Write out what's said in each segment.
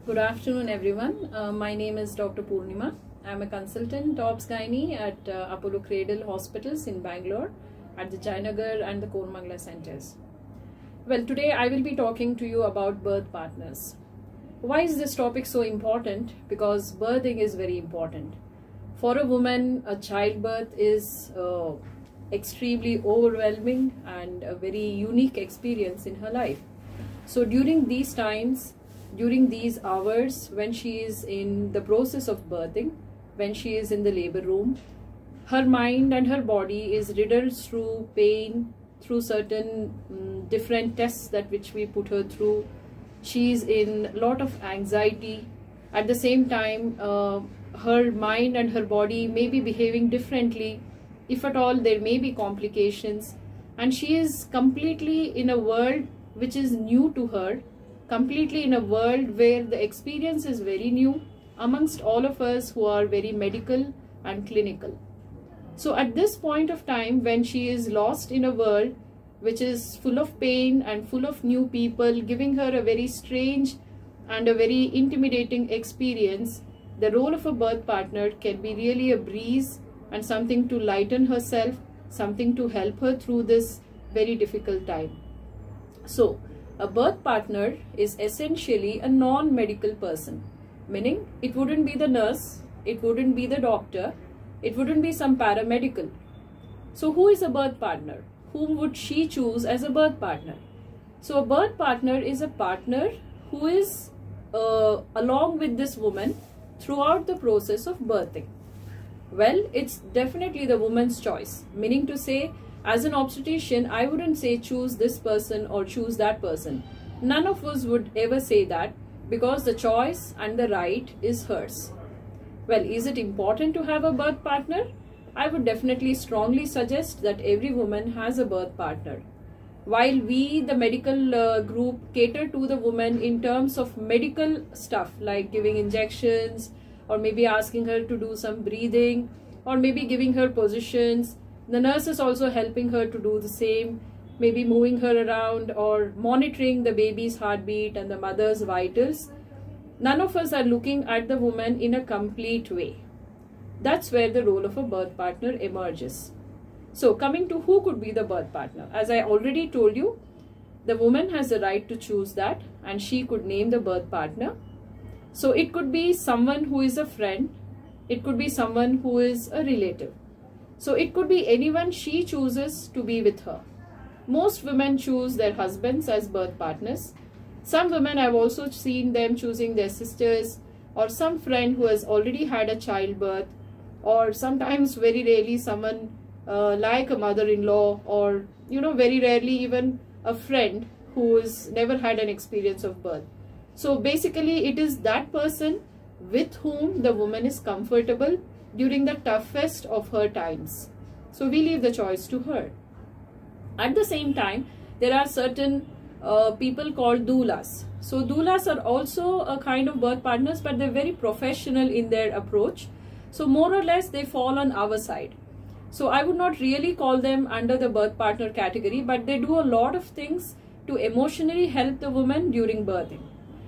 Good afternoon, everyone. My name is Dr. Poornima. I'm a consultant Obs Gynae at Apollo Cradle Hospitals in Bangalore at the Jayanagar and the Koramangala centers. Well, today I will be talking to you about birth partners. Why is this topic so important? Because birthing is very important. For a woman, a childbirth is extremely overwhelming and a very unique experience in her life. So during these times, during these hours when she is in the process of birthing, when she is in the labor room, her mind and her body is riddled through pain, through certain different tests that which we put her through. She is in a lot of anxiety. At the same time, her mind and her body may be behaving differently. If at all, there may be complications, and she is completely in a world which is new to her, completely in a world where the experience is very new amongst all of us who are very medical and clinical. So at this point of time, when she is lost in a world which is full of pain and full of new people, giving her a very strange and a very intimidating experience, the role of a birth partner can be really a breeze and something to lighten herself, something to help her through this very difficult time. So, a birth partner is essentially a non-medical person, meaning it wouldn't be the nurse, it wouldn't be the doctor, it wouldn't be some paramedical. So who is a birth partner? Whom would she choose as a birth partner? So a birth partner is a partner who is along with this woman throughout the process of birthing. Well, it's definitely the woman's choice, meaning to say, as an obstetrician, I wouldn't say choose this person or choose that person. None of us would ever say that, because the choice and the right is hers. Well, is it important to have a birth partner? I would definitely strongly suggest that every woman has a birth partner. While we, the medical group, cater to the woman in terms of medical stuff like giving injections, or maybe asking her to do some breathing, or maybe giving her positions. The nurse is also helping her to do the same, maybe moving her around or monitoring the baby's heartbeat and the mother's vitals. None of us are looking at the woman in a complete way. That's where the role of a birth partner emerges. So coming to who could be the birth partner, as I already told you, the woman has the right to choose that, and she could name the birth partner. So it could be someone who is a friend, it could be someone who is a relative. So it could be anyone she chooses to be with her. Most women choose their husbands as birth partners. Some women, I've also seen them choosing their sisters or some friend who has already had a childbirth, or sometimes very rarely someone like a mother-in-law, or very rarely even a friend who has never had an experience of birth. So basically it is that person with whom the woman is comfortable during the toughest of her times. So we leave the choice to her. At the same time, there are certain people called doulas. So doulas are also a kind of birth partners, but they're very professional in their approach. So more or less they fall on our side. So I would not really call them under the birth partner category, but they do a lot of things to emotionally help the woman during birthing.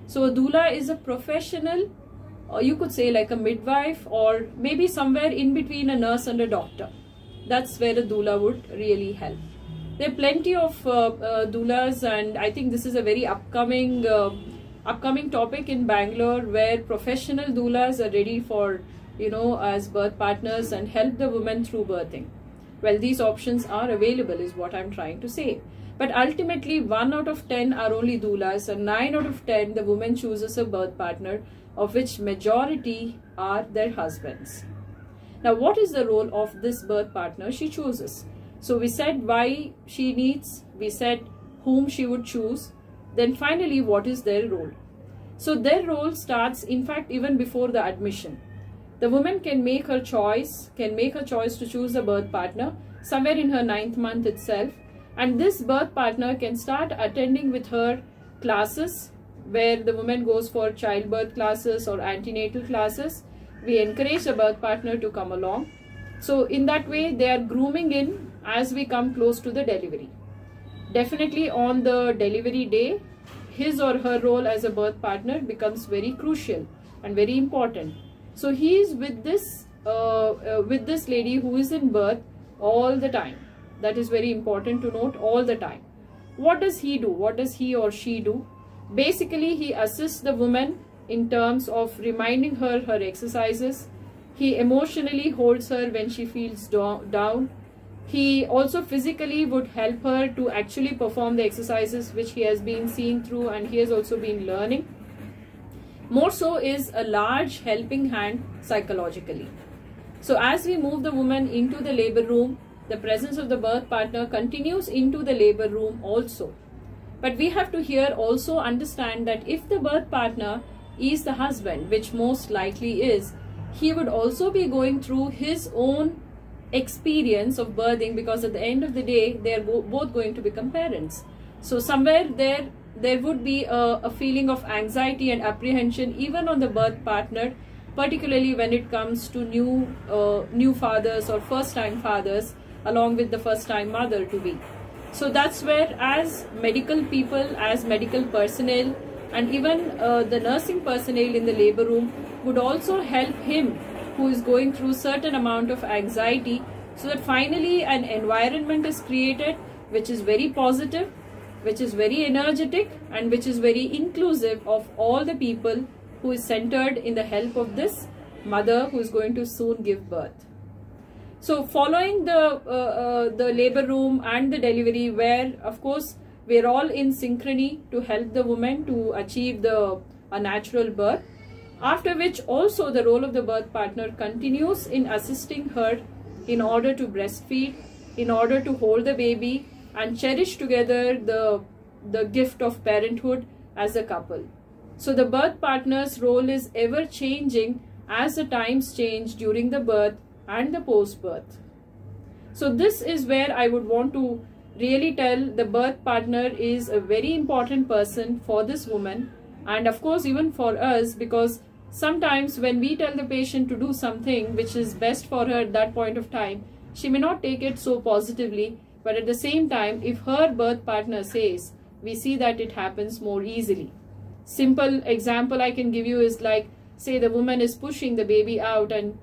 So a doula is a professional, or you could say like a midwife, or maybe somewhere in between a nurse and a doctor. That's where a doula would really help. There are plenty of doulas, and I think this is a very upcoming topic in Bangalore, where professional doulas are ready for, as birth partners and help the woman through birthing. Well, these options are available is what I'm trying to say. But ultimately 1 out of 10 are only doulas, and 9 out of 10 the woman chooses a birth partner, of which majority are their husbands. Now what is the role of this birth partner she chooses? So we said why she needs, we said whom she would choose, then finally what is their role? So their role starts in fact even before the admission. The woman can make her choice, to choose a birth partner somewhere in her 9th month itself, and this birth partner can start attending with her classes where the woman goes for childbirth classes or antenatal classes. We encourage the birth partner to come along. So in that way they are grooming in as we come close to the delivery. Definitely on the delivery day, his or her role as a birth partner becomes very crucial and very important. So he is with this lady who is in birth all the time. That is very important to note, all the time. What does he do? What does he or she do? Basically, he assists the woman in terms of reminding her exercises. He emotionally holds her when she feels down. He also physically would help her to actually perform the exercises which he has been seen through and he has also been learning. More so is a large helping hand psychologically. So as we move the woman into the labor room, the presence of the birth partner continues into the labor room also. But we have to here also understand that if the birth partner is the husband, which most likely is, he would also be going through his own experience of birthing, because at the end of the day they are both going to become parents. So somewhere there would be a feeling of anxiety and apprehension even on the birth partner, particularly when it comes to new fathers or first time fathers along with the first time mother to be. So that's where, as medical people, as medical personnel, and even the nursing personnel in the labor room would also help him who is going through certain amount of anxiety, so that finally an environment is created which is very positive, which is very energetic, and which is very inclusive of all the people, who is centered in the help of this mother who is going to soon give birth. So following the labor room and the delivery, where of course we are all in synchrony to help the woman to achieve a natural birth, after which also the role of the birth partner continues in assisting her in order to breastfeed, in order to hold the baby and cherish together the gift of parenthood as a couple. So the birth partner's role is ever changing as the times change during the birth and the post-birth. So this is where I would want to really tell the birth partner is a very important person for this woman, and of course even for us, because sometimes when we tell the patient to do something which is best for her at that point of time, she may not take it so positively, but at the same time, if her birth partner says, we see that it happens more easily. Simple example I can give you is like, say the woman is pushing the baby out and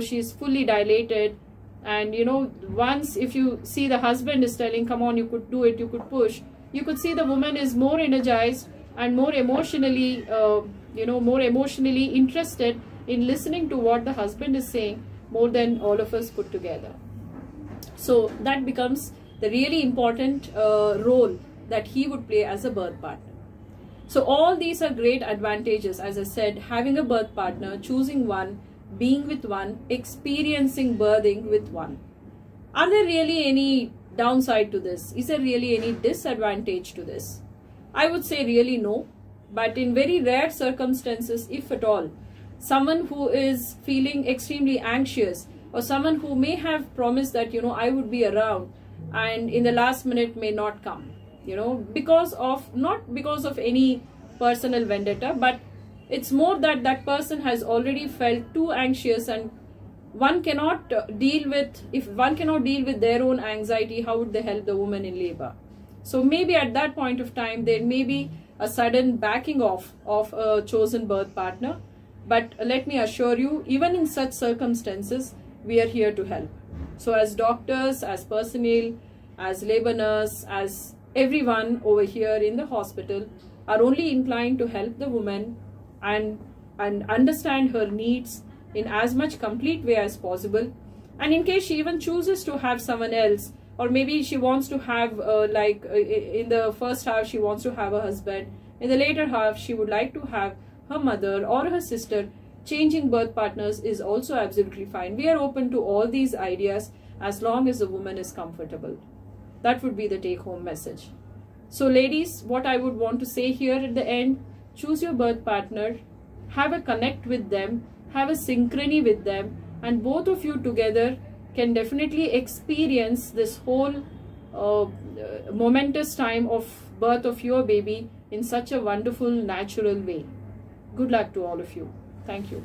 she is fully dilated, and once if you see the husband is telling, come on, you could do it, you could push, you could see the woman is more energized and more emotionally more emotionally interested in listening to what the husband is saying, more than all of us put together. So that becomes the really important role that he would play as a birth partner. So all these are great advantages, as I said, having a birth partner, choosing one, being with one, experiencing birthing with one. Are there really any downside to this? Is there really any disadvantage to this? I would say really no, but in very rare circumstances, if at all, someone who is feeling extremely anxious, or someone who may have promised that I would be around and in the last minute may not come, because of, not because of any personal vendetta, but it's more that that person has already felt too anxious, and one cannot deal with, if one cannot deal with their own anxiety, how would they help the woman in labor? So maybe at that point of time there may be a sudden backing off of a chosen birth partner, but let me assure you, even in such circumstances, we are here to help. So as doctors, as personnel, as labor nurse, as everyone over here in the hospital are only inclined to help the woman and understand her needs in as much complete way as possible. And in case she even chooses to have someone else, or maybe she wants to have in the first half she wants to have a husband, in the later half she would like to have her mother or her sister, changing birth partners is also absolutely fine. We are open to all these ideas as long as the woman is comfortable. That would be the take-home message. So ladies, what I would want to say here at the end, choose your birth partner, have a connect with them, have a synchrony with them, and both of you together can definitely experience this whole momentous time of birth of your baby in such a wonderful, natural way. Good luck to all of you. Thank you.